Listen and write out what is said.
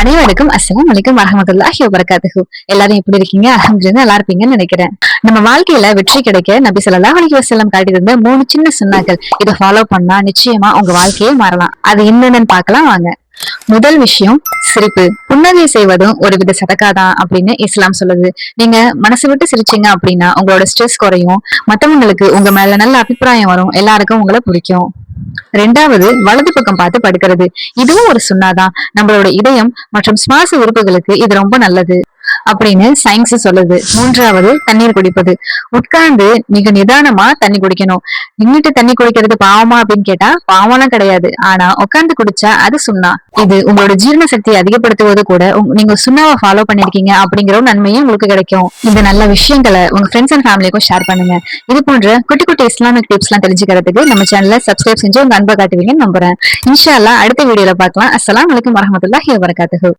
அனைவருக்கும் அஸ்ஸலாமு அலைக்கும் வரஹ்மத்துல்லாஹி வபரகாத்துஹு. எல்லாரும் எப்படி இருக்கீங்க? அல்ஹம்துலில்லாஹ் நல்லா இருப்பீங்கன்னு நினைக்கிறேன். நம்ம வாழ்க்கையில வெற்றி கிடைக்க நபி ஸல்லல்லாஹு அலைஹி வஸல்லம் காட்டியிருந்த 3 சின்ன சுன்னாக்கள் இதை ஃபாலோ பண்ணா நிச்சயமா உங்க வாழ்க்கையே மாறலாம். அது என்னன்னு பார்க்கலாம் வாங்க. முதல் விஷயம் சிரிப்பு. புன்னகை செய்வதும் ஒரு வித சதக்கா தான் அப்படின்னு இஸ்லாம் சொல்லுது. நீங்க மனசு விட்டு சிரிச்சீங்க அப்படின்னா உங்களோட ஸ்ட்ரெஸ் குறையும், மத்தவங்களுக்கு உங்க மேல நல்ல அபிப்பிராயம் வரும், எல்லாருக்கும் உங்களை பிடிக்கும். ரெண்டாவது, வலது பக்கம் பார்த்து படுக்கிறது. இதுவும் ஒரு சுண்ணாதான். நம்மளோட இதயம் மற்றும் சுவாச உறுப்புகளுக்கு இது ரொம்ப நல்லது அப்படின்னு சயின்ஸ் சொல்லுது. மூன்றாவது, தண்ணீர் குடிப்பது. உட்கார்ந்து மிக நிதானமா தண்ணி குடிக்கணும். நின்னுட்டு தண்ணி குடிக்கிறது பாவமா அப்படின்னு கேட்டா பாவம்லாம் கிடையாது. ஆனா உட்கார்ந்து குடிச்சா அது சுண்ணா. இது உங்களோட ஜீரண சக்தியை அதிகப்படுத்துவது கூட நீங்க சுண்ணாவை ஃபாலோ பண்ணிருக்கீங்க அப்படிங்கிற ஒரு நன்மையும் உங்களுக்கு கிடைக்கும். இந்த நல்ல விஷயங்களை உங்க ஃப்ரெண்ட்ஸ் அண்ட் ஃபேமிலிக்கும் ஷேர் பண்ணுங்க. இது போன்ற குட்டி குட்டி இஸ்லாமிக் டிப்ஸ் எல்லாம் தெரிஞ்சுக்கிறதுக்கு நம்ம சேனலை சப்ஸ்கிரைப் செஞ்சு உங்க அன்பை காட்டுவீங்கன்னு நம்புறேன். இன்ஷா அல்லாஹ் அடுத்த வீடியோல பார்க்கலாம். அஸ்ஸலாமு அலைக்கும் வரஹ்மத்துல்லாஹி வபரகாத்துஹு.